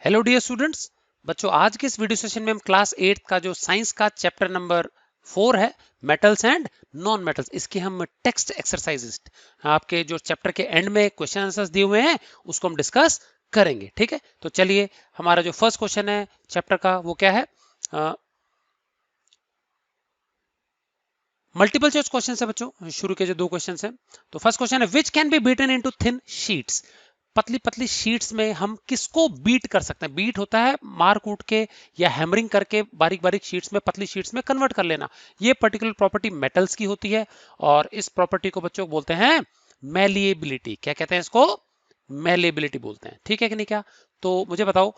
Hello dear students. बच्चों, आज के इस वीडियो सेशन में हम क्लास 8 का जो साइंस का चैप्टर नंबर 4 है, मेटल्स एंड नॉन मेटल्स, इसके हम टेक्स्ट एक्सरसाइजेस आपके जो चैप्टर के एंड में क्वेश्चन आंसर्स दिए हुए हैं उसको हम डिस्कस करेंगे। ठीक है, तो चलिए, हमारा जो फर्स्ट क्वेश्चन है चैप्टर का वो क्या है? मल्टीपल चॉइस क्वेश्चन है बच्चों, शुरू के जो दो क्वेश्चन हैं। तो फर्स्ट क्वेश्चन है, which can be beaten into thin sheets. पतली पतली शीट्स में हम किसको बीट कर सकते हैं? बीट होता है मार कूट के या हैमरिंग करके बारीक बारीक शीट्स में, पतली शीट्स में कन्वर्ट कर लेना। ये पर्टिकुलर प्रॉपर्टी मेटल्स की होती है और इस प्रॉपर्टी को बच्चों बोलते हैं मैलिएबिलिटी। क्या कहते हैं इसको? मैलिएबिलिटी बोलते हैं। ठीक है कि नहीं? क्या तो मुझे बताओ,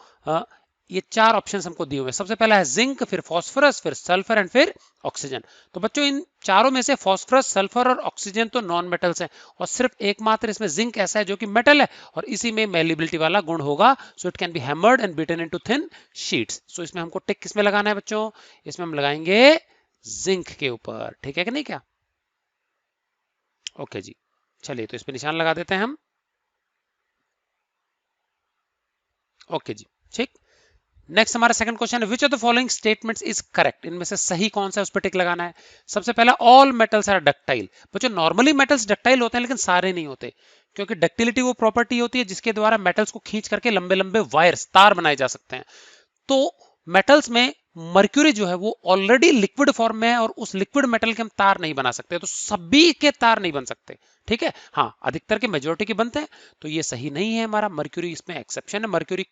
ये चार ऑप्शंस हमको दिए हुए हैं। सबसे पहला है जिंक, फिर फास्फोरस, फिर सल्फर एंड फिर ऑक्सीजन। तो बच्चों, इन चारों में से फास्फोरस, सल्फर और ऑक्सीजन तो नॉन मेटल्स हैं और सिर्फ एकमात्र इसमें जिंक ऐसा है जो कि मेटल है और इसी में मेलिबिलिटी वाला गुण होगा। So it can be hammered and beaten into thin sheets. So इसमें हमको टिक किस में लगाना है बच्चों? इसमें हम लगाएंगे जिंक के ऊपर। ठीक है कि नहीं? क्या ओके जी, चलिए तो इस पे निशान लगा देते हैं हम। ओके जी, ठीक। नेक्स्ट हमारा सेकंड क्वेश्चन है, which of the following statements is correct. इनमें से सही कौन सा है, उस पर टिक लगाना है। सबसे पहला, ऑल मेटल्स आर डक्टाइल। बच्चों, नॉर्मली मेटल्स डक्टाइल होते हैं लेकिन सारे नहीं होते, क्योंकि डक्टिलिटी वो प्रॉपर्टी होती है जिसके द्वारा मेटल्स को खींच करके लंबे लंबे वायर्स, तार बनाए जा सकते हैं। तो मेटल्स में मर्क्यूरी जो है वो ऑलरेडी लिक्विड फॉर्म में है और उस लिक्विड मेटल के हम तार नहीं बना सकते, तो सभी के तार नहीं बन सकते। ठीक है, हाँ, अधिकतर के मेजोरिटी के बनते हैं, तो ये सही नहीं है हमारा। मर्क्यूरी इसमें एक्सेप्शन है। Mercury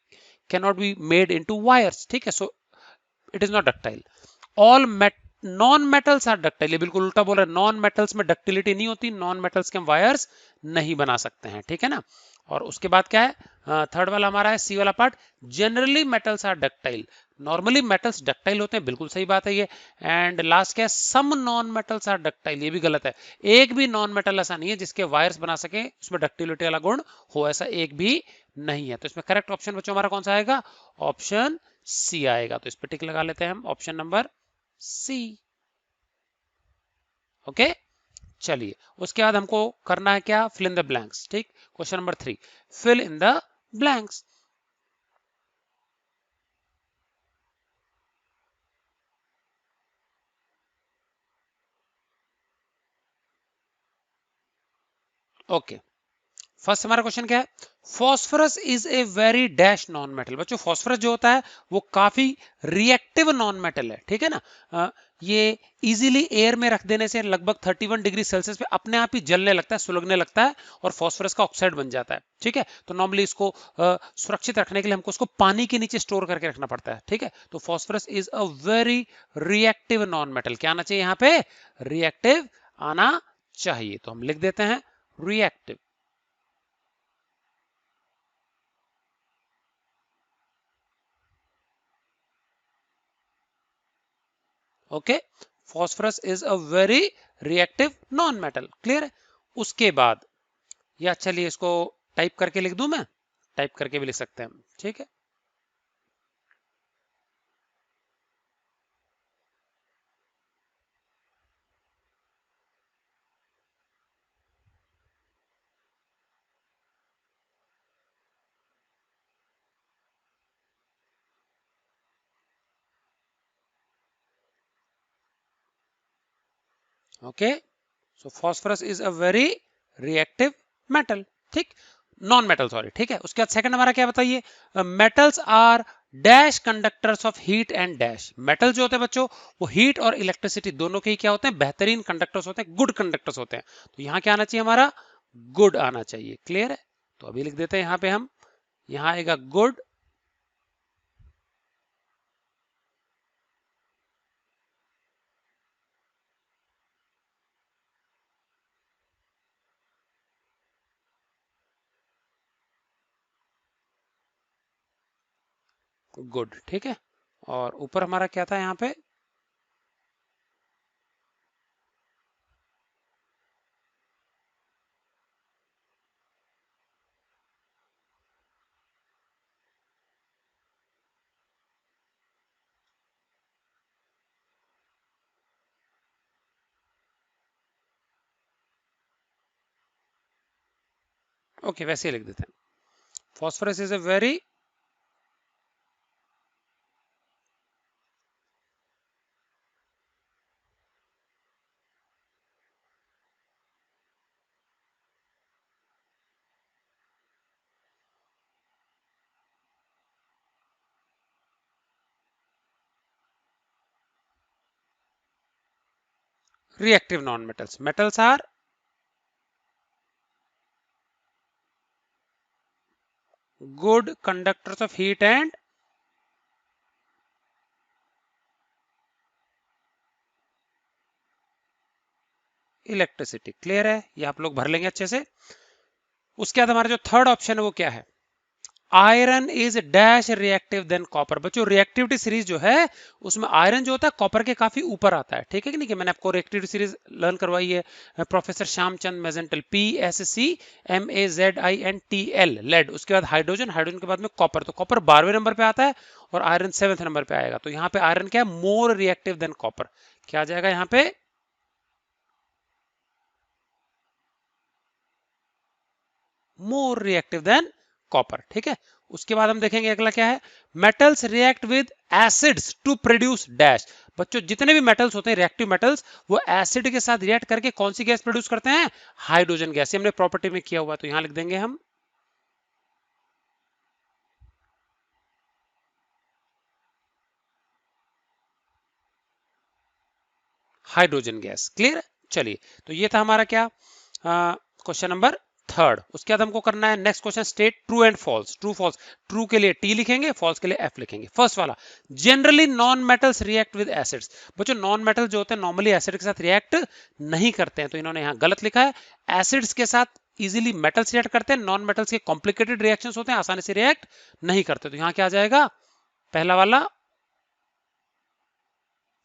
can not be made into wires. ठीक है, so it is not ductile. All non metals are ductile. ये बिल्कुल उल्टा बोल रहा है। नॉन मेटल्स में डक्टिलिटी नहीं होती, नॉन मेटल्स के हम वायर्स नहीं बना सकते हैं। ठीक है ना? और उसके बाद क्या है? थर्ड वाला हमारा है सी वाला part, generally metals are ductile. Normally metals ductile होते हैं, बिल्कुल सही बात है ये। एंड लास्ट क्या है? Some non metals are ductile. ये भी गलत है। एक भी नॉन मेटल ऐसा नहीं है जिसके वायर्स बना सके, उसमें डक्टिलिटी वाला गुण हो, ऐसा एक भी नहीं है। तो इसमें करेक्ट ऑप्शन बच्चों हमारा कौन सा आएगा? ऑप्शन सी आएगा। तो इस पर टिक लगा लेते हैं हम, ऑप्शन नंबर सी। ओके, चलिए उसके बाद हमको करना है क्या? Fill in the blanks. ठीक, question number 3, fill in the blanks. Okay, first हमारा क्वेश्चन क्या है? Phosphorus is a very dash non metal. बच्चों, फॉस्फोरस जो होता है वो काफी रिएक्टिव नॉन मेटल है। ठीक है ना? ये इजीली एयर में रख देने से लगभग 31 डिग्री सेल्सियस पे अपने आप ही जलने लगता है, सुलगने लगता है और फॉस्फोरस का ऑक्साइड बन जाता है। ठीक है, तो नॉर्मली इसको सुरक्षित रखने के लिए हमको उसको पानी के नीचे स्टोर करके रखना पड़ता है। ठीक है, तो phosphorus is a very reactive non metal. क्या आना चाहिए यहाँ पे? रिएक्टिव आना चाहिए, तो हम लिख देते हैं reactive. Okay, phosphorus is a very reactive non metal. Clear है? उसके बाद, या चलिए इसको टाइप करके लिख दूं मैं, टाइप करके भी लिख सकते हैं। ठीक है, okay, so phosphorus is a very reactive metal. ठीक, नॉन मेटल, सॉरी। ठीक है, उसके बाद सेकंड हमारा क्या बताइए? Metals are dash conductors of heat and dash. Metal जो होते हैं बच्चों, वो हीट और इलेक्ट्रिसिटी दोनों के ही क्या होते हैं? बेहतरीन कंडक्टर्स होते हैं, गुड कंडक्टर्स होते हैं। तो यहाँ क्या आना चाहिए हमारा? गुड आना चाहिए। क्लियर है? तो अभी लिख देते हैं यहाँ पे हम, यहाँ आएगा गुड। गुड, ठीक है। और ऊपर हमारा क्या था यहाँ पे? ओके, वैसे ही लिख देते हैं। Phosphorus is a very reactive non-metals. Metals are good conductors of heat and electricity. Clear है, ये आप लोग भर लेंगे अच्छे से. उसके बाद हमारा जो थर्ड ऑप्शन है वो क्या है? Iron is dash reactive than copper. बच्चों रिएक्टिविटी सीरीज जो है उसमें आयरन जो होता है कॉपर के काफी ऊपर आता है. ठीक है कि नहीं, कि मैंने आपको रिएक्टिविटी सीरीज लर्न करवाई है. प्रोफेसर श्यामचंद मेजेंटल, PSCMAZINTL, लेड. उसके बाद हाइड्रोजन, हाइड्रोजन के बाद में कॉपर. तो कॉपर 12वें नंबर पे आता है और आयरन 7वें नंबर पे आएगा. तो यहाँ पे आयरन क्या है? More reactive than copper. क्या आ जाएगा यहाँ पे? More reactive than copper. ठीक है. उसके बाद हम देखेंगे अगला क्या है? Metals react with acids to produce dash. बच्चों जितने भी मेटल्स होते हैं रिएक्टिव मेटल्स, वो एसिड के साथ रिएक्ट करके कौन सी गैस प्रोड्यूस करते हैं? Hydrogen gas. हमने प्रॉपर्टी में किया हुआ, तो यहां लिख देंगे हम हाइड्रोजन गैस. क्लियर. चलिए, तो ये था हमारा क्या क्वेश्चन नंबर थर्ड. उसके बाद हमको करना है next question, state true and false. True false. True के लिए टी लिखेंगे, फॉल्स के लिए एफ लिखेंगे. फर्स्ट वाला, generally non metals react with acids. बच्चों नॉन मेटल जो होते हैं नॉर्मली एसिड के साथ रिएक्ट नहीं करते हैं, तो इन्होंने यहाँ गलत लिखा है. एसिड्स के साथ इजीली मेटल्स रिएक्ट करते हैं, नॉन मेटल्स के कॉम्प्लिकेटेड रिएक्शंस होते हैं, आसानी से रिएक्ट नहीं करते. तो यहाँ क्या आ जाएगा? पहला वाला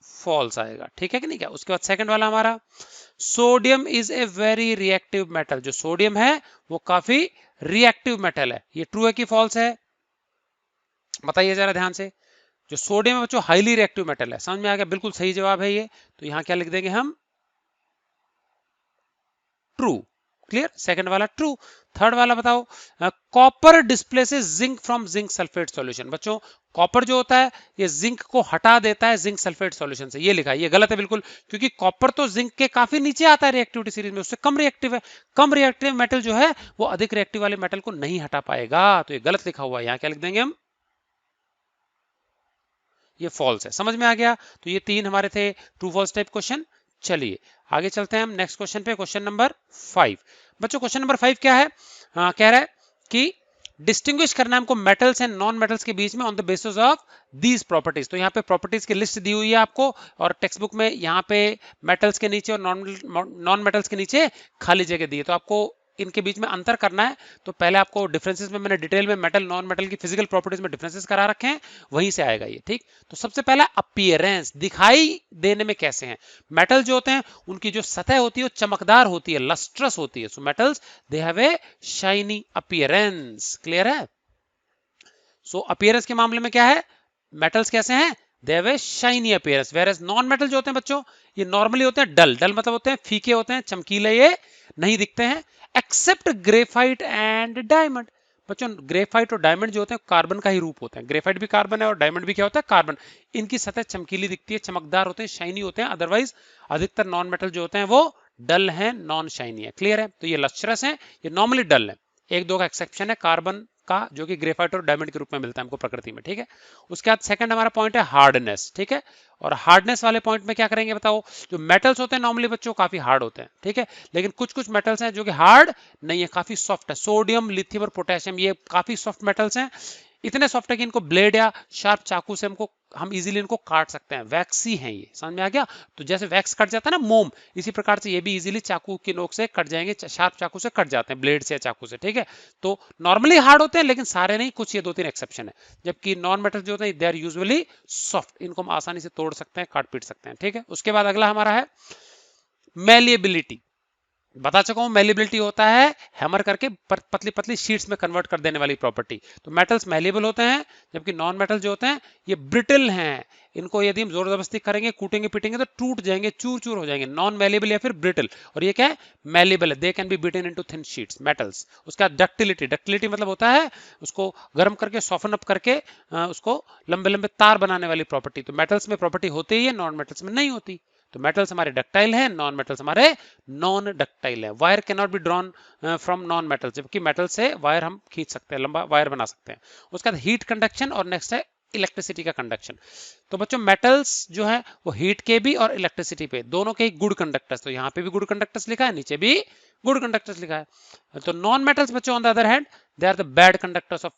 फॉल्स आएगा. ठीक है कि नहीं क्या? उसके बाद सेकंड वाला हमारा, sodium is a very reactive metal. जो सोडियम है वो काफी रिएक्टिव मेटल है. ये ट्रू है कि फॉल्स है? बताइए जरा ध्यान से. जो सोडियम है बच्चों हाईली रिएक्टिव मेटल है. समझ में आ गया? बिल्कुल सही जवाब है ये. तो यहां क्या लिख देंगे हम? ट्रू. क्लियर. सेकंड वाला ट्रू. थर्ड वाला बताओ, copper displaces zinc from zinc sulphate solution. बच्चों कॉपर जो होता है ये जिंक को हटा देता है जिंक सल्फेट सॉल्यूशन से. ये लिखा है, ये गलत है बिल्कुल, क्योंकि कॉपर तो जिंक के काफी नीचे आता है रिएक्टिविटी सीरीज में, उससे कम रिएक्टिव है. कम रिएक्टिव मेटल जो है वो अधिक रिएक्टिव वाले मेटल को नहीं हटा पाएगा. तो ये गलत लिखा हुआ है. यहाँ क्या लिख देंगे हम? ये फॉल्स है. समझ में आ गया? तो ये तीन हमारे थे ट्रू फॉल्स टाइप क्वेश्चन. चलिए आगे चलते हैं हम नेक्स्ट क्वेश्चन पे. Question number 5. बच्चों क्वेश्चन नंबर 5 क्या है? कह रहा है कि डिस्टिंग्विश करना है हमको मेटल्स एंड नॉन मेटल्स के बीच में on the basis of these properties. तो यहाँ पे प्रॉपर्टीज की लिस्ट दी हुई है आपको, और टेक्स्ट बुक में यहाँ पे मेटल्स के नीचे और नॉन मेटल्स के नीचे खाली जगह दी है. तो आपको इनके बीच में अंतर करना है. तो पहले आपको डिफरेंसेस में मैंने डिटेल में मेटल नॉन मेटल की फिजिकल प्रॉपर्टीज में डिफरेंसेस करा रखे हैं, वहीं से आएगा ये. ठीक. तो सबसे पहला अपीयरेंस, दिखाई देने में कैसे हैं. मेटल जो होते हैं उनकी जो सतह होती है वो चमकदार होती है, लस्ट्रस होती है. So metals they have a shiny appearance. Clear है? सो अपीयरेंस के मामले में क्या है? मेटल्स कैसे हैं? They have a shiny appearance. Whereas non metal जो होते हैं बच्चों ये नॉर्मली होते हैं डल. डल मतलब होते हैं फीके होते हैं, चमकीले ये नहीं दिखते हैं. Except graphite and diamond. बच्चों ग्रेफाइट और डायमंड जो होते हैं कार्बन का ही रूप होते हैं. ग्रेफाइट भी कार्बन है और डायमंड भी क्या होता है? कार्बन. इनकी सतह चमकीली दिखती है, चमकदार होते हैं, शाइनी होते हैं. अदरवाइज अधिकतर नॉन मेटल जो होते हैं वो डल हैं, नॉन शाइनी है. क्लियर है? तो ये लस्ट्रस है, ये नॉर्मली डल है. एक दो का एक्सेप्शन है कार्बन का, जो कि ग्रेफाइट और डायमंड के रूप में मिलता है हमको प्रकृति में. ठीक है. उसके बाद सेकंड हमारा पॉइंट है हार्डनेस. ठीक है. और हार्डनेस वाले पॉइंट में क्या करेंगे बताओ? जो मेटल्स होते हैं नॉर्मली बच्चों काफी हार्ड होते हैं. ठीक है. लेकिन कुछ कुछ मेटल्स हैं जो कि हार्ड नहीं है, काफी सॉफ्ट है. सोडियम, लिथियम और पोटेशियम ये काफी सॉफ्ट मेटल्स हैं. इतने सॉफ्ट है कि इनको ब्लेड या शार्प चाकू से हम इजीली इनको काट सकते हैं. वैक्सी हैं ये. समझ में आ गया? तो जैसे वैक्स कट जाता है ना मोम, इसी प्रकार से ये भी इजीली चाकू की नोक से कट जाएंगे, शार्प चाकू से कट जाते हैं, ब्लेड से या चाकू से. ठीक है. तो नॉर्मली हार्ड होते हैं लेकिन सारे नहीं, कुछ ये दो तीन एक्सेप्शन है. जबकि नॉन मेटल जो होते हैं दे आर यूजुअली सॉफ्ट, इनको हम आसानी से तोड़ सकते हैं, काट पीट सकते हैं. ठीक है. उसके बाद अगला हमारा है मेलिएबिलिटी. बता चुका हूं मेलिबिलिटी होता है हैमर करके पतली पतली शीट्स में कन्वर्ट कर देने वाली प्रॉपर्टी. तो मेटल्स मेलिएबल होते हैं, जबकि नॉन मेटल जो होते हैं ये ब्रिटल हैं. इनको यदि हम जोर जबरदस्ती करेंगे, कूटेंगे पीटेंगे तो टूट जाएंगे, चूर चूर हो जाएंगे. नॉन मेलिएबल या फिर ब्रिटल. और ये क्या है? मेलिएबल है. They can be beaten into thin sheets. Metals. उसका डक्टिलिटी. डक्टिलिटी मतलब होता है उसको गर्म करके सॉफ्टन अप करके उसको लंबे लंबे तार बनाने वाली प्रॉपर्टी. तो मेटल्स में प्रॉपर्टी होती ही है, नॉन मेटल्स में नहीं होती. तो मेटल्स हमारे डक्टाइल हैं, नॉन मेटल्स हमारे नॉन डक्टाइल है. Wire can not be drawn from non metal, जबकि मेटल से वायर हम खींच सकते हैं, लंबा वायर बना सकते हैं. उसके बाद हीट कंडक्शन और नेक्स्ट है इलेक्ट्रिसिटी का कंडक्शन। तो बच्चों मेटल्स जो है वो हीट के भी और इलेक्ट्रिसिटी पे दोनों के गुड कंडक्टर्स, तो यहाँ पे भी गुड कंडक्टर्स लिखा है, नीचे भी गुड कंडक्टर्स लिखा है। तो नॉन मेटल्स बच्चों on the other hand they are the bad conductors of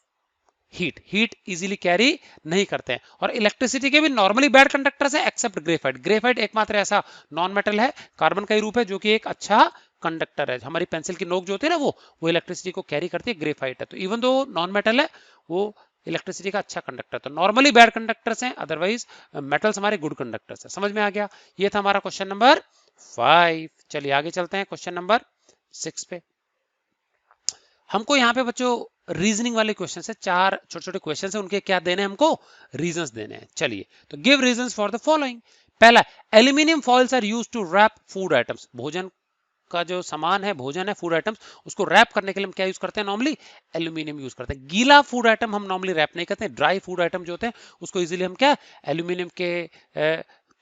heat easily carry नहीं करते हैं। और इलेक्ट्रिसिटी के भी नॉर्मली बैड कंडक्टर्स हैं एक्सेप्ट ग्रेफाइट। ग्रेफाइट एकमात्र ऐसा नॉन मेटल है, कार्बन का ही रूप है, जो कि एक अच्छा कंडक्टर है। हमारी पेंसिल की नोक जो होती है ना वो इलेक्ट्रिसिटी को कैरी करती है, ग्रेफाइट है। तो इवन दो नॉन मेटल है वो इलेक्ट्रिसिटी का अच्छा कंडक्टर, तो नॉर्मली बैड कंडक्टर्स हैं, अदरवाइज मेटल्स हमारे गुड कंडक्टर्स हैं। समझ में आ गया? ये था हमारा क्वेश्चन नंबर 5। चलिए आगे चलते हैं क्वेश्चन नंबर 6 पे। हमको यहाँ पे बच्चों रीजनिंग वाले क्वेश्चन है, 4 छोटे छोटे क्वेश्चन है, उनके क्या देने हैं हमको? रीजंस देने हैं। चलिए, तो give reasons for the following. पहला, aluminium foils are used to wrap food items. भोजन का जो सामान है, भोजन है, फूड आइटम्स, उसको रैप करने के लिए हम क्या यूज करते हैं? नॉर्मली एल्यूमिनियम यूज करते हैं। गीला फूड आइटम हम नॉर्मली रैप नहीं करते हैं, ड्राई फूड आइटम जो होते हैं उसको इजीली हम क्या एल्यूमिनियम के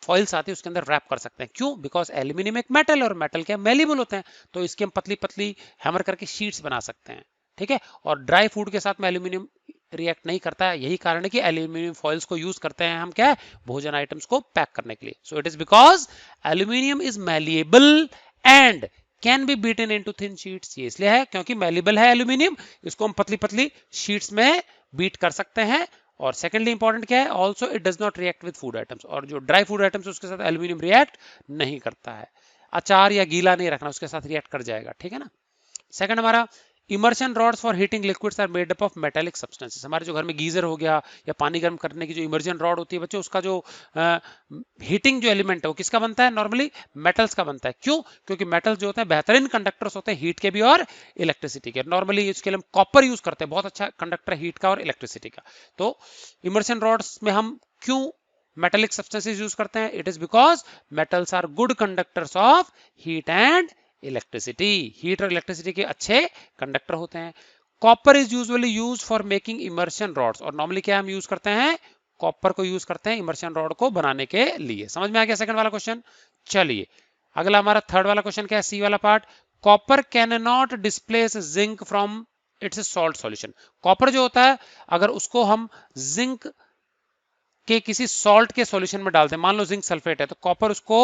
फॉइल्स आती है उसके अंदर रैप कर सकते हैं। क्यों? बिकॉज एल्यूमिनियम एक मेटल है और मेटल क्या मेलेबल होते हैं, तो इसके हम पतली पतली हैमर करके शीट्स बना सकते हैं। ठीक है, और ड्राई फूड के साथ में एल्यूमिनियम रिएक्ट नहीं करता है, यही कारण है कि एल्यूमिनियम फॉइल्स को यूज करते हैं हम क्या है भोजन आइटम्स को पैक करने के लिए। सो it is because aluminium is malleable and can be beaten into thin sheets. ये इसलिए है क्योंकि मैलिएबल है एल्यूमिनियम, इसको हम पतली पतली शीट्स में बीट कर सकते हैं। और सेकेंडली इंपॉर्टेंट क्या है? Also it does not react with food items, और जो ड्राई फूड आइटम्स उसके साथ एल्यूमिनियम रिएक्ट नहीं करता है। अचार या गीला नहीं रखना, उसके साथ रिएक्ट कर जाएगा। ठीक है ना? सेकंड हमारा, immersion rods for heating liquids are made up of metallic substances. हमारे जो घर में गीजर हो गया या पानी गर्म करने की जो इमर्जन रॉड होती है बच्चों, उसका जो हीटिंग जो एलिमेंट है वो किसका बनता है? नॉर्मली मेटल्स का बनता है। क्यों? क्योंकि मेटल्स जो होते हैं बेहतरीन कंडक्टर्स होते हैं हीट के भी और इलेक्ट्रिसिटी के। नॉर्मली इसके लिए हम कॉपर यूज करते हैं, बहुत अच्छा कंडक्टर हीट का और इलेक्ट्रिसिटी का। तो इमर्शन रॉड्स में हम क्यों मेटालिक सब्सटेंसेस यूज करते हैं? It is because metals are good conductors of heat and electricity. Heat और इलेक्ट्रिसिटी के अच्छे कंडक्टर होते हैं। Copper is usually used for making immersion rods, और नॉर्मली क्या हम यूज करते हैं? कॉपर को यूज करते हैं इमर्शन रॉड को बनाने के लिए। समझ में आ गया सेकंड वाला क्वेश्चन? चलिए अगला हमारा थर्ड वाला क्वेश्चन क्या है? सी वाला part, copper can not displace zinc from its salt solution. Copper जो होता है अगर उसको हम जिंक के किसी सॉल्ट के सॉल्यूशन में डालते हैं, मान लो जिंक सल्फेट है, तो कॉपर उसको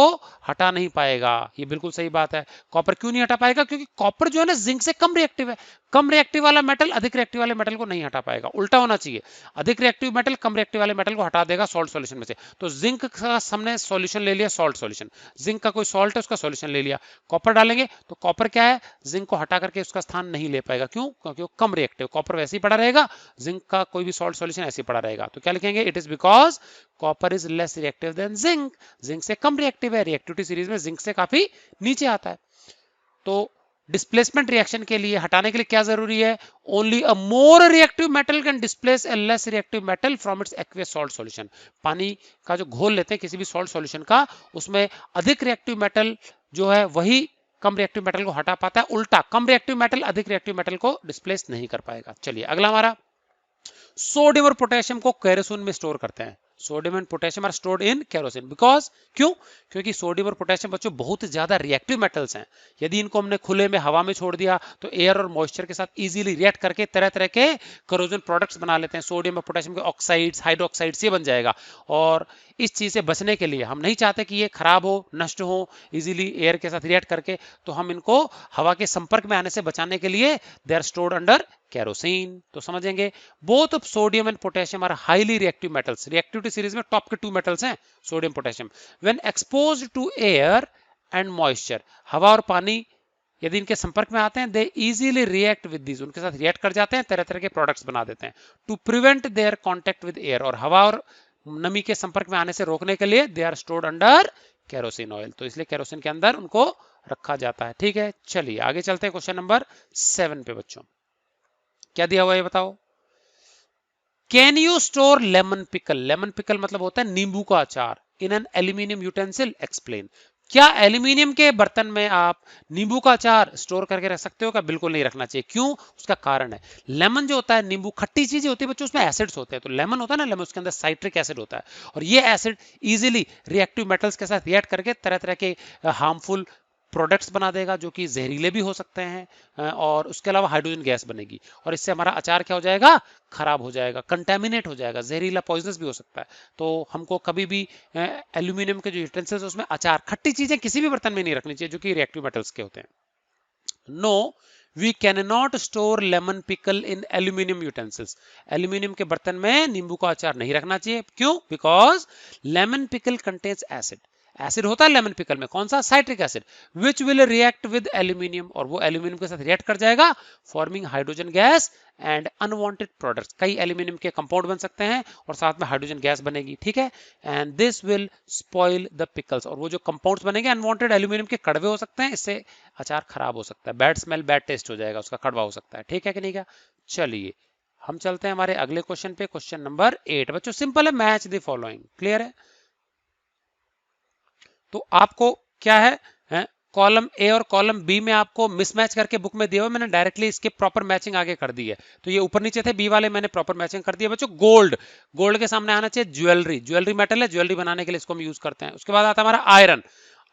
हटा नहीं पाएगा। ये बिल्कुल सही बात है। कॉपर क्यों नहीं हटा पाएगा? क्योंकि कॉपर जो है ना जिंक से कम रिएक्टिव है। कम रिएक्टिव वाला मेटल अधिक रिएक्टिव वाले मेटल को नहीं हटा पाएगा, उल्टा होना चाहिए। अधिक रिएक्टिव मेटल कम रिएक्टिव वाले मेटल को हटा देगा सॉल्ट सॉल्यूशन में से। तो जिंक का हमने सॉल्यूशन ले लिया, सॉल्ट सॉल्यूशन, जिंक का कोई सॉल्ट है उसका सॉल्यूशन ले लिया, कॉपर डालेंगे तो कॉपर क्या है जिंक को हटा करके उसका स्थान नहीं ले पाएगा। क्यों? क्योंकि वो कम रिएक्टिव, कॉपर वैसे ही पड़ा रहेगा, जिंक का कोई भी सॉल्ट सॉल्यूशन ऐसे ही पड़ा रहेगा। तो क्या लिखेंगे? It is because copper is less reactive then zinc. Zinc से कम रिएक्टिव है, रिएक्टिविटी सीरीज में जिंक से काफी नीचे आता है। तो डिस्प्लेसमेंट रिएक्शन के लिए, हटाने के लिए क्या जरूरी है? Only a more reactive metal can displace a less reactive metal from its aqueous salt solution. पानी का जो घोल लेते हैं किसी भी सॉल्ट सॉल्यूशन का, उसमें अधिक रिएक्टिव मेटल जो है वही कम रिएक्टिव मेटल को हटा पाता है, उल्टा कम रिएक्टिव मेटल अधिक रिएक्टिव मेटल को डिस्प्लेस नहीं कर पाएगा। चलिए अगला हमारा, सोडियम और पोटेशियम को केरोसिन में स्टोर करते हैं। Sodium and potassium are stored in kerosene because, क्यों? क्योंकि सोडियम और पोटेशियम बच्चों बहुत ज्यादा रिएक्टिव मेटल्स हैं। यदि इनको हमने खुले में हवा में छोड़ दिया तो एयर और मॉइस्चर के साथ इजीली रिएक्ट करके तरह तरह के करोजन प्रोडक्ट्स बना लेते हैं। सोडियम और पोटेशियम के ऑक्साइड्स, हाइड्रोक्साइड्स ये बन जाएगा। और इस चीज से बचने के लिए, हम नहीं चाहते कि ये खराब हो, नष्ट हो इजीली एयर के साथ रिएक्ट करके, तो हम इनको हवा के संपर्क में आने से बचाने के लिए they are stored under kerosene. तो समझेंगे both of sodium and potassium are highly reactive metals. Reactivity series में टॉप के 2 मेटल्स हैं sodium potassium. When exposed to air and moisture, हवा और पानी यदि इनके संपर्क में आते हैं, they easily react with these, उनके साथ रिएक्ट कर जाते हैं, तरह तरह के प्रोडक्ट्स बना देते हैं। To prevent their contact with air, और हवा और नमी के संपर्क में आने से रोकने के लिए they are stored under kerosene oil. तो इसलिए केरोसिन के अंदर उनको रखा जाता है। ठीक है, चलिए आगे चलते हैं क्वेश्चन नंबर 7 पे बच्चों। क्या दिया हुआ है बताओ? Can you store lemon pickle? Lemon pickle मतलब होता है नींबू का अचार। In an aluminium utensil, explain. क्या एल्यूमिनियम के बर्तन में आप नींबू का अचार स्टोर करके रख सकते हो? क्या बिल्कुल नहीं रखना चाहिए। क्यों? उसका कारण है, लेमन जो होता है, नींबू खट्टी चीजें होती है बच्चों, उसमें एसिड्स होते हैं। तो लेमन होता है ना, लेमन, उसके अंदर साइट्रिक एसिड होता है, और ये एसिड इजीली रिएक्टिव मेटल्स के साथ रिएक्ट करके तरह तरह के हार्मफुल प्रोडक्ट्स बना देगा जो कि जहरीले भी हो सकते हैं, और उसके अलावा हाइड्रोजन गैस बनेगी, और इससे हमारा अचार क्या हो जाएगा, खराब हो जाएगा, कंटेमिनेट हो जाएगा, जहरीला पॉइजनस भी हो सकता है। तो हमको कभी भी एल्यूमिनियम के जो यूटेंसिल्स उसमें अचार, खट्टी चीजें किसी भी बर्तन में नहीं रखनी चाहिए जो कि रिएक्टिव मेटल्स के होते हैं। No, we can not store lemon pickle in aluminium utensils. Aluminium के बर्तन में नींबू का अचार नहीं रखना चाहिए। क्यों? Because lemon pickle contains acid. Acid होता है लेमन पिकल में, कौन सा? Citric acid, which will react with aluminium, और वो एल्यूमिनियम के साथ रिएक्ट कर जाएगा, forming hydrogen gas and unwanted products. कई एल्यूमिनियम के कंपाउंड बन सकते हैं और साथ में हाइड्रोजन गैस बनेगी, ठीक है। And this will spoil the pickles, और वो जो कंपाउंड्स बनेंगे अनवांटेड एल्यूमिनियम के, कड़वे हो सकते हैं, इससे अचार खराब हो सकता है, बैड स्मेल, बैड टेस्ट हो जाएगा उसका, कड़वा हो सकता है, ठीक है कि नहीं? क्या? चलिए हम चलते हैं हमारे अगले क्वेश्चन पे, क्वेश्चन नंबर 8। बच्चों सिंपल है, मैच द फॉलोइंग। क्लियर है? तो आपको क्या है, कॉलम ए और कॉलम बी में आपको मिसमैच करके बुक में दिया हुआ, मैंने डायरेक्टली इसके प्रॉपर मैचिंग आगे कर दी है। तो ये ऊपर नीचे थे बी वाले, मैंने प्रॉपर मैचिंग कर दिया। बच्चों गोल्ड, गोल्ड के सामने आना चाहिए ज्वेलरी, ज्वेलरी मेटल है, ज्वेलरी बनाने के लिए इसको हम यूज करते हैं। उसके बाद आता है हमारा आयरन,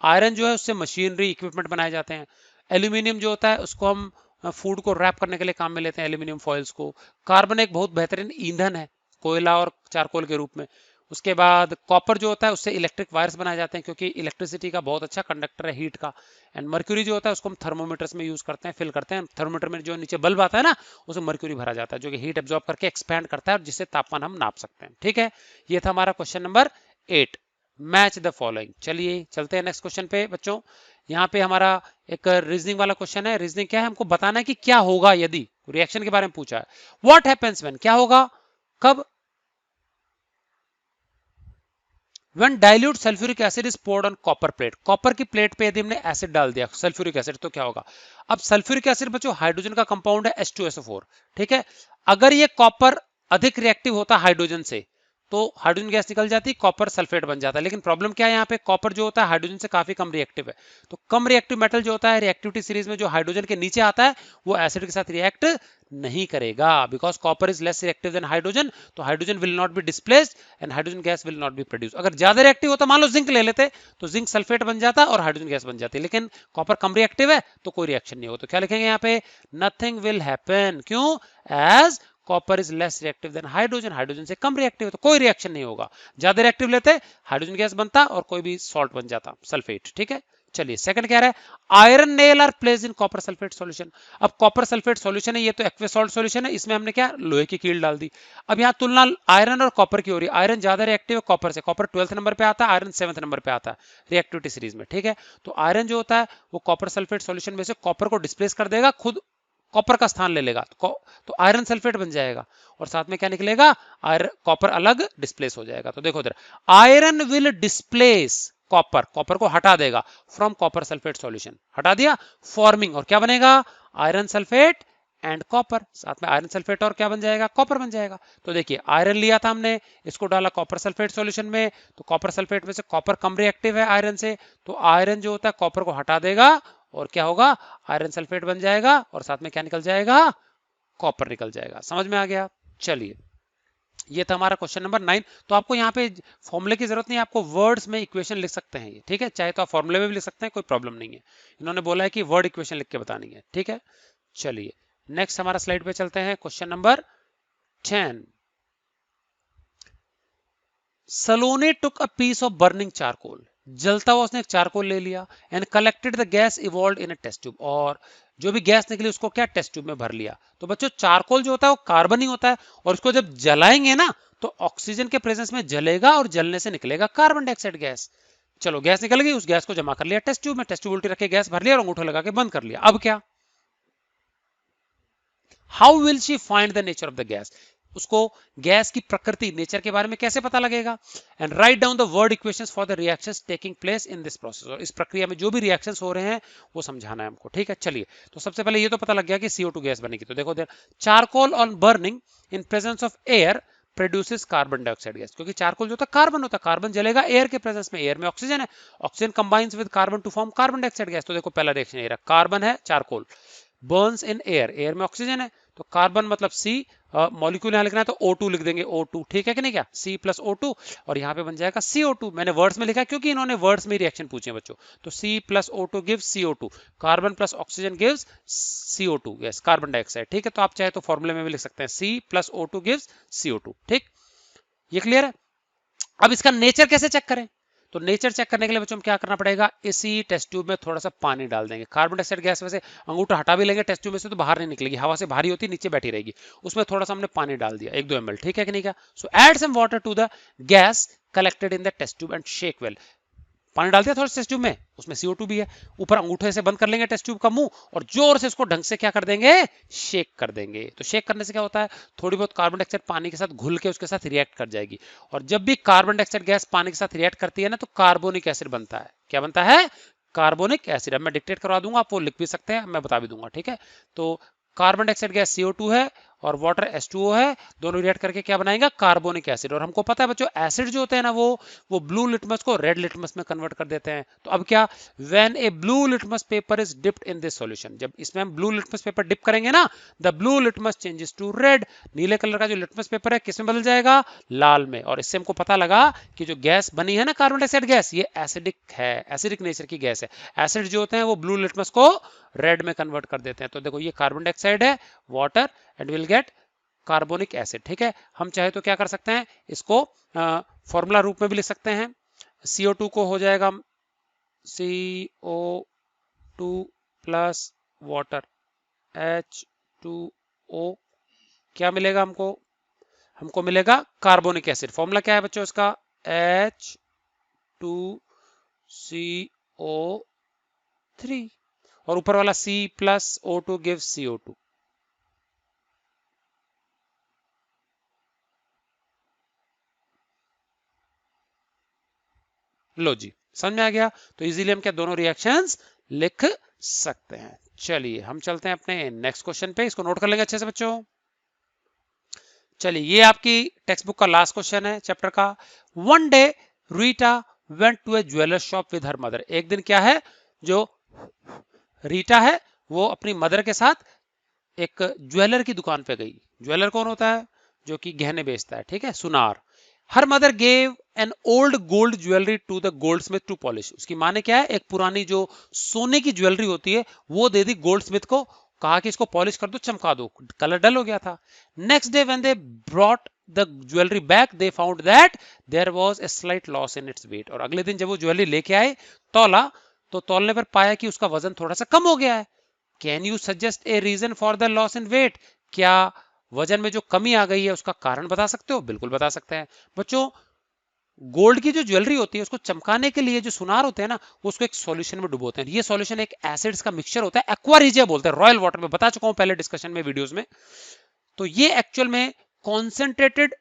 आयरन जो है उससे मशीनरी इक्विपमेंट बनाए जाते हैं। एल्यूमिनियम जो होता है उसको हम फूड को रैप करने के लिए काम में लेते हैं, एल्यूमिनियम फॉइल्स को। कार्बन एक बहुत बेहतरीन ईंधन है, कोयला और चारकोल के रूप में। उसके बाद कॉपर जो होता है उससे इलेक्ट्रिक वायर्स बनाए जाते हैं, क्योंकि इलेक्ट्रिसिटी का बहुत अच्छा कंडक्टर है, हीट का। एंड मर्क्यूरी जो होता है उसको हम थर्मोमीटर्स में यूज करते हैं, फिल करते हैं। थर्मोमीटर में जो नीचे बल्ब आता है ना, उसमें मर्क्यूरी भरा जाता है, जो कि हीट एब्जॉर्ब करके एक्सपैंड करता है और जिससे तापमान हम नाप सकते हैं, ठीक है। ये था हमारा question number 8, match the following. चलिए चलते हैं नेक्स्ट क्वेश्चन पे बच्चों। यहाँ पे हमारा एक रीजनिंग वाला क्वेश्चन है। रीजनिंग क्या है? हमको बताना है कि क्या होगा यदि, रिएक्शन के बारे में पूछा है। व्हाट हैपेंस व्हेन, क्या होगा, कब? When dilute sulfuric acid is poured on copper plate, copper की प्लेट पे यदि हमने एसिड डाल दिया सल्फ्यूरिक एसिड, तो क्या होगा? अब सल्फ्यूरिक एसिड बच्चों हाइड्रोजन का कंपाउंड है H2SO4, ठीक है। अगर ये कॉपर अधिक रिएक्टिव होता हाइड्रोजन से, तो हाइड्रोजन गैस निकल जाती, कॉपर सल्फेट बन जाता है। लेकिन प्रॉब्लम क्या है यहाँ पे, कॉपर जो होता है हाइड्रोजन से काफी कम रिएक्टिव है। तो कम रिएक्टिव मेटल जो होता है रिएक्टिविटी सीरीज में जो हाइड्रोजन के नीचे आता है, वो एसिड के साथ रिएक्ट नहीं करेगा, because copper is less reactive than hydrogen. तो hydrogen will not be displaced and hydrogen gas will not be produce. अगर ज्यादा रिएक्टिव होता, मान लो जिंक ले लेते, तो जिंक सल्फेट बन जाता और हाइड्रोजन गैस बन जाती। लेकिन कॉपर कम रिएक्टिव है तो कोई रिएक्शन नहीं होगा। तो क्या लिखेंगे यहाँ पे? Nothing will happen. क्यों? As copper is less reactive than hydrogen, hydrogen से कम रिएक्टिव है तो कोई रिएक्शन नहीं होगा। ज्यादा रिएक्टिव लेते हाइड्रोजन गैस बनता और कोई भी सॉल्ट बन जाता, सल्फेट, ठीक है। चलिए सेकंड कह रहा है iron nail are placed in copper sulphate solution. अब कॉपर सल्फेट सॉल्यूशन है, ये तो एक्वा सॉल्ट सॉल्यूशन है, इसमें हमने क्या लोहे की कील डाल दी। अब यहाँ तुलना आयरन और कॉपर की हो रही है। आयरन ज्यादा रिएक्टिव है कॉपर से, कॉपर 12th नंबर पे आता है, आयरन 7th नंबर पे आता है रिएक्टिविटी सीरीज में, ठीक है। तो आयरन जो होता है वो कॉपर सल्फेट सॉल्यूशन में से कॉपर को डिस्प्लेस कर देगा, खुद कॉपर का स्थान ले लेगा, तो आयरन सल्फेट बन जाएगा, और साथ में क्या निकलेगा? आयरन, कॉपर अलग डिस्प्लेस हो जाएगा। तो देखो इधर, iron will displace copper, copper को हटा देगा फ्रॉम कॉपर सल्फेट सॉल्यूशन, हटा दिया, फॉर्मिंग, और क्या बनेगा? Iron sulphate and copper. साथ में आयरन सल्फेट और क्या बन जाएगा? कॉपर बन जाएगा। तो देखिए आयरन लिया था हमने, इसको डाला कॉपर सल्फेट सॉल्यूशन में, तो कॉपर सल्फेट में से कॉपर कम रिएक्टिव है आयरन से, तो आयरन जो होता है कॉपर को हटा देगा और क्या होगा? आयरन सल्फेट बन जाएगा, और साथ में क्या निकल जाएगा? कॉपर निकल जाएगा। समझ में आ गया? चलिए ये था हमारा क्वेश्चन नंबर 9। तो आपको यहाँ पे फॉर्मूले की जरूरत नहीं है, आपको वर्ड्स में इक्वेशन लिख सकते हैं ये, ठीक है। चाहे तो आप फॉर्मूले में भी लिख सकते हैं, कोई प्रॉब्लम नहीं है। इन्होंने बोला है कि वर्ड इक्वेशन लिख के बतानी है, ठीक है। चलिए नेक्स्ट हमारा स्लाइड पे चलते हैं, question number 10। Saloni took a piece of burning charcoal, जलता हुआ उसने एक चारकोल ले लिया, and collected the gas evolve in a test tube, और जो भी गैस निकली उसको क्या? टेस्ट ट्यूब में भर लिया। तो बच्चों चारकोल जो होता है वो कार्बन ही होता है, और उसको जब जलाएंगे ना तो ऑक्सीजन के प्रेजेंस में जलेगा और जलने से निकलेगा कार्बन डाइऑक्साइड गैस। चलो गैस निकल गई, उस गैस को जमा कर लिया टेस्ट ट्यूब में, टेस्ट ट्यूब उल्टी रखे गैस भर लिया और अंगूठा लगा के बंद कर लिया। अब क्या? How will she find the nature of the gas, उसको गैस की प्रकृति, नेचर के बारे में कैसे पता लगेगा? And write down the word equations for the reactions taking place in this process, और इस प्रक्रिया में जो भी रिएक्शंस हो रहे हैं वो समझाना है हमको, ठीक है। चलिए तो सबसे पहले ये तो पता लग गया कि CO2 गैस बनेगी। तो देखो charcoal on burning in presence of air produces carbon dioxide gas, क्योंकि चारकोल जो होता है कार्बन होता है, कार्बन जलेगा एयर के प्रेजेंस में, एयर में ऑक्सीजन है, oxygen combines with carbon to form carbon dioxide gas. तो देखो पहला रिएक्शन ये रहा, कार्बन है charcoal, burns in air, air में ऑक्सीजन है, तो कार्बन मतलब सी, मॉलिक्यूल यहाँ लिखना है तो O2 लिख देंगे, O2, ठीक है कि नहीं, क्या C प्लस O2, और यहाँ पे बन जाएगा CO2। मैंने वर्ड्स में लिखा है क्योंकि इन्होंने वर्ड्स में रिएक्शन पूछे हैं बच्चों। तो C plus O2 gives CO2, carbon plus oxygen gives CO2, yes carbon dioxide, ठीक है। तो आप चाहे तो फॉर्मूले में भी लिख सकते हैं C plus O2 gives CO2, ठीक, ये क्लियर है। अब इसका नेचर कैसे चेक करें? तो नेचर चेक करने के लिए बच्चों क्या करना पड़ेगा, इसी टेस्ट ट्यूब में थोड़ा सा पानी डाल देंगे। कार्बन डाइऑक्साइड गैस वैसे अंगूठा हटा भी लेंगे टेस्ट ट्यूब में से तो बाहर नहीं निकलेगी, हवा से भारी होती नीचे बैठी रहेगी, उसमें थोड़ा सा हमने पानी डाल दिया 1-2 ml, ठीक है कि नहीं क्या। So add some water to the gas collected in the test tube and shake well. पानी डाल दिया थोड़ा टेस्ट ट्यूब में, उसमें CO2 भी है, ऊपर अंगूठे से बंद कर लेंगे टेस्ट ट्यूब का मुंह और जोर से इसको ढंग से क्या कर देंगे, शेक कर देंगे। तो शेक करने से क्या होता है, थोड़ी बहुत कार्बन डाइऑक्साइड पानी के साथ घुल के उसके साथ रिएक्ट कर जाएगी, और जब भी कार्बन डाइऑक्साइड गैस पानी के साथ रिएक्ट करती है ना, तो कार्बोनिक एसिड बनता है। क्या बनता है, कार्बोनिक एसिड। अब मैं डिक्टेट करवा दूंगा, आप वो लिख भी सकते हैं, मैं बता भी दूंगा, ठीक है। तो कार्बन डाइऑक्साइड गैस CO2 है और वाटर H2O है, दोनों रिएक्ट करके क्या बनाएगा, कार्बोनिक एसिड। और हमको पता है बच्चों एसिड जो होते हैं ना वो ब्लू लिटमस को रेड लिटमस में कन्वर्ट कर देते हैं। तो अब क्या, when a blue litmus paper is dipped in this solution, जब इसमें हम ब्लू लिटमस पेपर डिप करेंगे ना, the blue litmus changes to red, नीले कलर का जो लिटमस पेपर है किस में बदल जाएगा, लाल में। और इससे हमको पता लगा कि जो गैस बनी है ना कार्बन डाइऑक्साइड गैस, ये एसिडिक है, एसिडिक नेचर की गैस है। एसिड जो होते हैं वो ब्लू लिटमस को रेड में कन्वर्ट कर देते हैं। तो देखो ये कार्बन डाइऑक्साइड है, water, and will get carbonic acid, ठीक है। हम चाहे तो क्या कर सकते हैं, इसको फॉर्मूला रूप में भी लिख सकते हैं। CO2 को हो जाएगा CO2 प्लस वाटर H2O, क्या मिलेगा हमको, हमको मिलेगा कार्बोनिक एसिड। फॉर्मूला क्या है बच्चों इसका, H2CO3, और ऊपर वाला C plus O2 gives CO2। लो जी, समझ में आ गया। तो इजीली हम क्या दोनों रिएक्शंस लिख सकते हैं। चलिए हम चलते हैं अपने नेक्स्ट क्वेश्चन पे, इसको नोट कर लेंगे अच्छे से बच्चों। चलिए ये आपकी टेक्स्ट बुक का लास्ट क्वेश्चन है चैप्टर का। One day Rita went to a jeweller shop with her mother. एक दिन क्या है, जो रीटा है वो अपनी मदर के साथ एक ज्वेलर की दुकान पे गई। ज्वेलर कौन होता है, जो कि गहने बेचता है, ठीक है, सुनार। Her mother gave an old gold jewellery to the goldsmith to polish. उसकी माँ ने क्या है, एक पुरानी जो सोने की ज्वेलरी होती है वो दे दी गोल्ड स्मिथ को, कहा कि इसको पॉलिश कर दो, चमका दो, कलर डल हो गया था। Next day when they brought the jewellery back they found that there was a slight loss in its weight. और अगले दिन जब वो ज्वेलरी लेके आए, तौला, तो तौलने पर पाया कि उसका वजन थोड़ा सा कम हो गया है। Can you suggest a reason for the loss in weight. क्या वजन में जो कमी आ गई है उसका कारण बता सकते हो? बिल्कुल बता सकते हैं बच्चों। गोल्ड की जो ज्वेलरी होती है उसको चमकाने के लिए जो सुनार होते हैं ना, वो उसको एक सॉल्यूशन में डुबोते हैं। ये सॉल्यूशन एक एसिड्स का मिक्सचर होता है, एक्वारिजिया बोलते हैं, रॉयल वाटर में, बता चुका हूं पहले डिस्कशन में, वीडियोस में। तो ये एक्चुअल में concentrated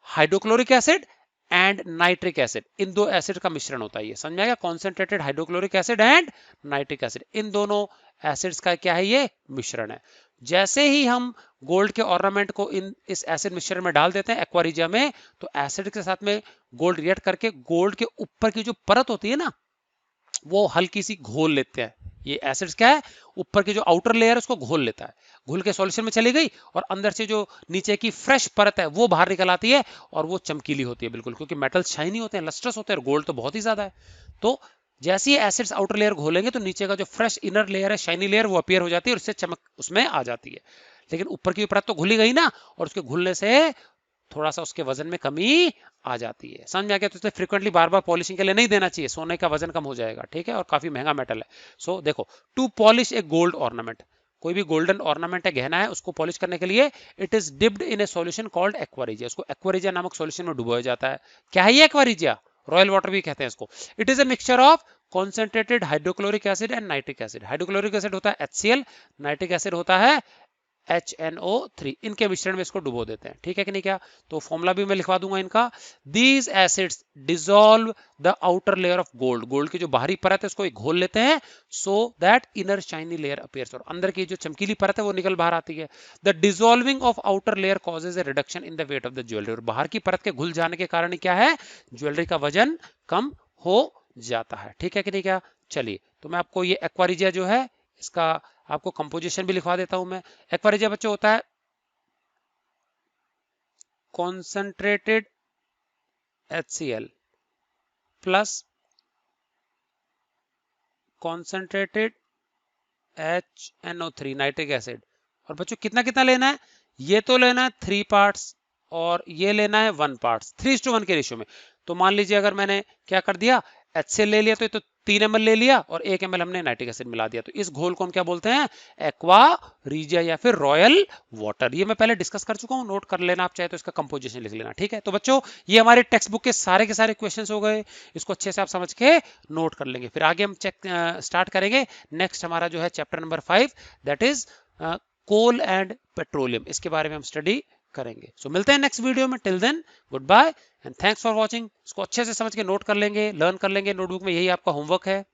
hydrochloric acid and nitric acid, इन दो एसिड का मिश्रण होता है। ये समझ में आ गया, concentrated hydrochloric acid and nitric acid, इन दोनों एसिड्स का क्या है, ये मिश्रण है। जैसे ही हम गोल्ड के ऑर्नामेंट को इस एसिड मिश्रण में डाल देते हैं एक्वारिजिया में, तो एसिड के साथ में गोल्ड रिएक्ट करके गोल्ड के ऊपर की जो परत होती है ना, वो हल्की सी घोल लेते हैं। ये एसिड्स क्या है, ऊपर की जो आउटर लेयर है उसको घोल लेता है, घुल के सॉल्यूशन में चली गई, और अंदर से जो नीचे की फ्रेश परत है वो बाहर निकल आती है, और वो चमकीली होती है बिल्कुल, क्योंकि मेटल शाइनी होते हैं, लस्ट्रस होते हैं, और गोल्ड तो बहुत ही ज्यादा है। तो जैसे ही एसिड्स आउटर लेयर घोलेंगे तो नीचे का जो फ्रेश इनर लेयर है, शाइनी लेयर, वो अपीयर हो जाती है और उससे चमक उसमें आ जाती है। लेकिन ऊपर की परत तो घुली गई ना, और उसके घुलने से थोड़ा सा उसके वजन में कमी आ जाती है। समझ में आ गया। तो इसे फ्रीक्वेंटली बार बार पॉलिशिंग के लिए नहीं देना चाहिए, सोने का वजन कम हो जाएगा, ठीक है, और काफी महंगा मेटल है। सो देखो, to polish a gold ornament, कोई भी गोल्डन ऑर्नामेंट है, गहना है, उसको पॉलिश करने के लिए it is dipped in A solution called aqua regia, उसको एक्वारिजिया नामक सॉल्यूशन में डुबोया जाता है। क्या है ये एक्वारिजिया? रॉयल वाटर भी कहते हैं इसको। It is a mixture of concentrated hydrochloric acid and nitric acid. Hydrochloric acid होता है HCl, नाइट्रिक एसिड होता है HNO3, इनके मिश्रण में इसको डुबो देते हैं, ठीक है कि नहीं क्या। तो फॉर्मूला भी मैं लिखवा दूंगा इनका। These acids dissolve the outer layer of gold, gold की जो बाहरी परत है उसको घोल लेते हैं, so that inner shiny layer appears, और अंदर की जो चमकीली परत है वो निकल बाहर आती है। The dissolving of outer layer causes A reduction in the weight of the jewellery, और बाहर की परत के घुल जाने के कारण क्या है, ज्वेलरी का वजन कम हो जाता है, ठीक है कि नहीं क्या। चलिए, तो मैं आपको ये एक्वारिजिया जो है इसका आपको कंपोजिशन भी लिखवा देता हूं मैं। एक्वारिजिया बच्चों होता है concentrated HCl plus concentrated HNO3 nitric acid. और बच्चों कितना कितना लेना है, ये तो लेना है 3 पार्ट्स और ये लेना है 1 पार्ट्स, 3:1 के रेशियो में। तो मान लीजिए अगर मैंने क्या कर दिया, HCl ले लिया तो ये तो 3 ml ले लिया और 1 ml हमने नाइट्रिक एसिड मिला दिया। तो इस घोल को हम क्या बोलते हैं, एक्वा रीजिया या फिर रॉयल वाटर। ये मैं पहले डिस्कस कर चुका हूं, नोट कर लेना आप चाहे तो इसका कंपोजिशन लिख लेना, ठीक है। तो बच्चों ये हमारे टेक्स्ट बुक के सारे क्वेश्चंस हो गए, इसको अच्छे से आप समझ के नोट कर लेंगे। फिर आगे हम स्टार्ट करेंगे नेक्स्ट हमारा जो है chapter number 5, that is coal and petroleum, इसके बारे में हम स्टडी करेंगे। सो मिलते हैं नेक्स्ट वीडियो में, till then goodbye and thanks for watching. इसको अच्छे से समझ के नोट कर लेंगे, लर्न कर लेंगे, नोटबुक में यही आपका होमवर्क है।